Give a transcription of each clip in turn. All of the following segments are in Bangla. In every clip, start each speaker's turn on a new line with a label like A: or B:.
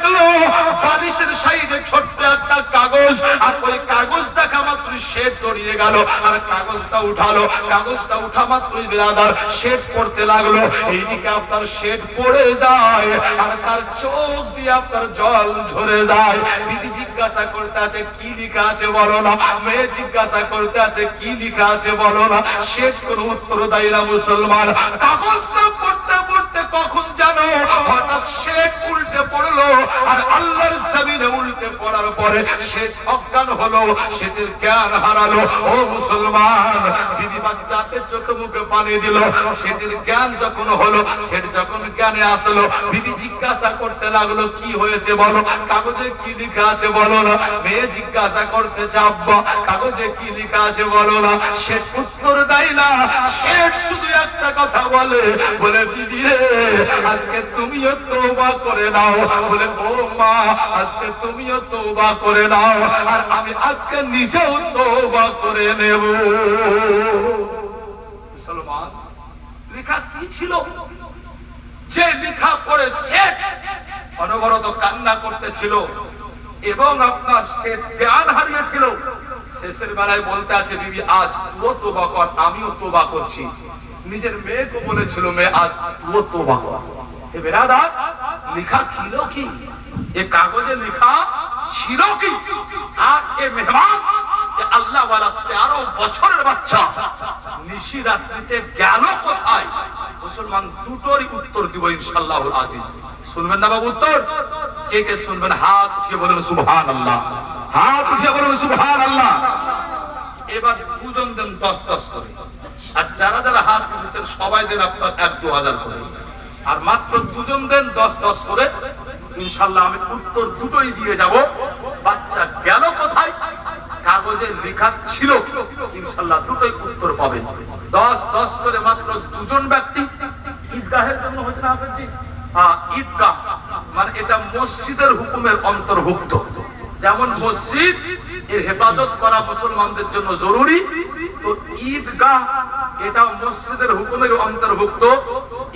A: দেখলো বালিশের সাইডে ছোট্ট একটা কাগজ, আর ওই কাগজ দেখা মাত্র শেঠ দৌড়িয়ে গেল আর কাগজটা উঠালো। কাগজটা উঠা মাত্রই বিরাদার শেঠ পড়তে লাগলো। এইদিকে আপনার শেঠ পড়ে যায় আর তার চোখ দিয়ে আপনার জল ঝরে যায়। দিদি জিজ্ঞাসা করতে আছে কি লেখা আছে বলো না, মেয়ে জিজ্ঞাসা করতে আছে কি লেখা আছে বলো না। শেঠ কোনো উত্তর দেয় না। মুসলমান কাগজটা পড়তে পড়তে কখন জানো হঠাৎ শেঠ উল্টে পড়লো, আর আল্লাহর জমিনে উল্টে পড়ার পরে শেঠ অজ্ঞান হলো, শেঠের জ্ঞান হারালো। ও মুসলমান, দিদি বাচ্চাকে চোখে মুখে পানি দিল। শেঠের জ্ঞান যখন হলো, শেঠ যখন জ্ঞানে আসলো, দিদি জিজ্ঞাসা করতে লাগলো কি হয়েছে বলো, কাগজে কি লেখা আছে বলো না। মেয়ে জিজ্ঞাসা করতেছে আব্বা কাগজে কি লেখা আছে বলো না। শেঠ উত্তর দেয় না, শেঠ শুধু একটা কথা বলে, বলে দিদি রে আজকে তুমিও তওবা করে নাও। বলে ও মা আজকে তুমিও তওবা করে নাও, আর আমি আজকে নিজেও তওবা করে নেব। মুসলমান লেখা কি ছিল? যে লেখা পড়ে শেঠ অনবরত কান্না করতেছিল এবং আপনার শেঠ জ্ঞান হারিয়েছিল। শেষের বেলায় বলতে আছে বিবি আজ তুইও তওবা কর, আমিও তওবা করছি। নিজের মেয়েকে বলেছিল মেয়ে আজ তুইও তওবা কর। এ বেরাদার লেখা ছিল কি? এ কাগজে লেখা ছিল কি? আর এ মেহমান আল্লাহ ওয়ালা 13 বছরের বাচ্চা নিশি রাত্রিতে গেল কোথায়? মুসলমান দুটোরই উত্তর দিব ইনশাআল্লাহুল আজিজ। শুনবেন না বাবু উত্তর? কে কে শুনবেন হাত উঠিয়ে বলুন সুবহানাল্লাহ, হাত উঠিয়ে বলুন সুবহানাল্লাহ। এবার দুজন দেন 10-10 করে, আর যারা যারা হাত উঠেছেন সবাই দেন আপনার 1-2 হাজার করে, আর মাত্র দুজন দেন 10-10 করে। ইনশাআল্লাহ আমি উত্তর দুটোই দিয়ে যাব। বাচ্চা গেল কোথায়, কাগজে লেখা ছিল, ইনশাআল্লাহ দুটোই উত্তর পাবেন। 10-10 করে মাত্র দুজন ব্যক্তি। ঈদগাহের জন্য হচ্ছে না আপনার জি? ঈদগাহ মানে এটা মসজিদের হুকুমের অন্তর্ভুক্ত। যেমন মসজিদ এর হেফাজত করা মুসলমানদের জন্য জরুরি, তো ঈদগাহ এটা মসজিদের হুকুমের অন্তর্ভুক্ত।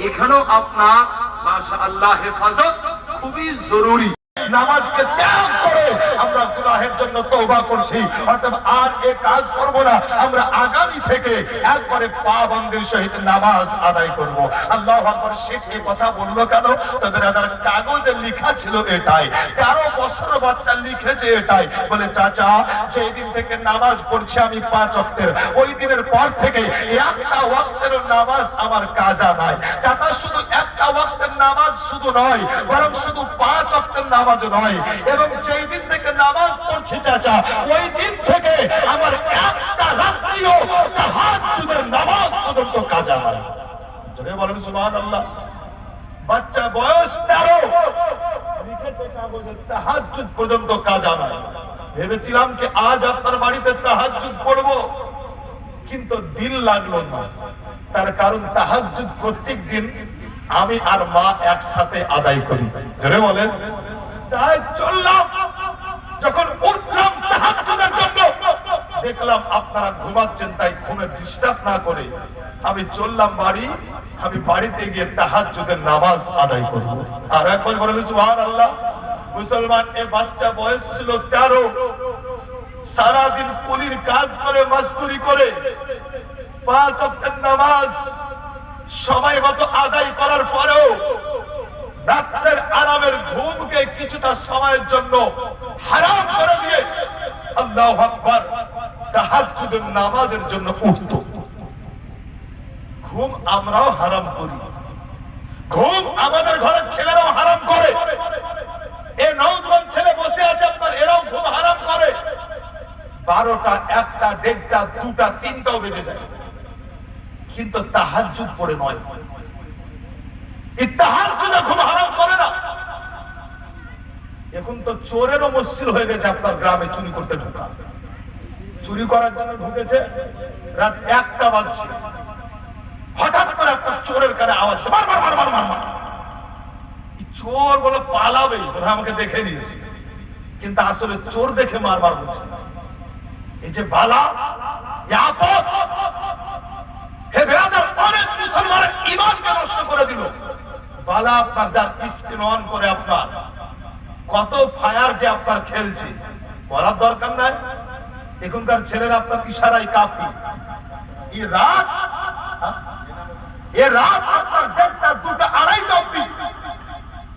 A: এখানেও আপনার মাশাআল্লাহ হেফাজত খুবই জরুরি। নামাজকে ত্যাগ করে আমরা গুনাহের জন্য তওবা করছি, অর্থাৎ আর এই কাজ করব না। আমরা আগামী থেকে একবারে পাবন্দির সহিত নামাজ আদায় করব। আল্লাহু আকবার। শেখ এই কথা বললো কেন? তবে রাদার কাগজে লেখা ছিল এটাই, 13 বছর বাচ্চা লিখেছে এটাই। বলে চাচা যেই দিন থেকে নামাজ পড়ছি আমি 5 ওয়াক্তের, ওই দিনের পর থেকে একটা ওয়াক্তের নামাজ আমার কাজা নাই। চাচা শুধু একটা ওয়াক্তের নামাজ শুধু নয়, বরং শুধু 5 ওয়াক্তের নামাজ নয়, এবং যেই দিন থেকে নামাজ পড়ছি চাচা ওই দিন থেকে আমার একটা রাত্রিও তাহাজ্জুদের নামাজ পর্যন্ত কাজা হয়। জোরে বলেন সুবহানাল্লাহ। বাচ্চা বয়স 13 লিখেছে কাগজে তাহাজ্জুদ পর্যন্ত কাজা নাই। ভেবেছিলাম কি আজ আপনার বাড়িতে তাহাজ্জুদ পড়ব, কিন্তু দিন লাগলো না। তার কারণ তাহাজ্জুদ প্রত্যেক দিন আমি আর মা একসাথে আদায় করি। জোরে বলেন। তাই চললাম, যখন উঠলাম তাহাজ্জুদের জন্য দেখলাম আপনারা ঘুমাচ্ছেন, তাই ঘুমে ডিস্টার্ব না করে আমি চললাম বাড়ি। আমি বাড়িতে গিয়ে তাহাজ্জুদের নামাজ আদায় করব। আর একবার বলেন সুবহানাল্লাহ। মুসলমান এ বাচ্চা বয়স ছিল 13, সারাদিন কুলির কাজ করে মজদুরি করে 5 ওয়াক্তের নামাজ সময় মতো আদায় করার পরেও রাতের আরামের ঘুমকে কিছুটা সময়ের জন্য হারাম করে দিয়ে আল্লাহু আকবার তাহাজ্জুদের নামাজের জন্য উঠত। ঘুম আমরাও হারাম করি, ঘুম আমাদের ঘরের ছেলেরাও হারাম করে। এই নওজোয়ান ছেলে বসে আছে আপনার, এরাও ঘুম হারাম করে। 12টা, 1টা, 1:30টা, 2টা, 3টাও বেজে যায়, কিন্তু তাহাজ্জুদ পড়ে নয়। তাহাজ্জুদে ঘুম হারাম করে না। এখন তো চোরেরও মুশকিল হয়ে গেছে আপনার গ্রামে চুরি করতে ঢোকা। চুরি করার জন্য ঢুকেছে, রাত 1টা বাজছে, হঠাৎ করে আপনার চোরের কানে আওয়াজ, মার মার মার মার মার মার। চোর বলে পালাবে, আমাকে দেখে নিয়েছে, কিন্তু আসলে চোর দেখে মার মার হচ্ছে। এই যে বালা, আপদ, হে বেরাদার, অনেক মুসলমানের ঈমানকে নষ্ট করে দিল। বালা আপনার যার স্ক্রিন অন করে আপনার
B: কত ফায়ার যে আপনার খেলছে, বলার দরকার নাই। এখনকার ছেলেরা আপনার ইশারায় কাফি। এ রাত আপনার 1টা 2টা 2:30 অবধি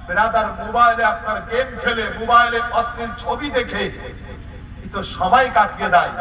B: ব্রাদার মোবাইলে আপনার গেম খেলে, মোবাইলে অশ্লীল ছবি দেখে তো সবাই কাটিয়ে দেয়।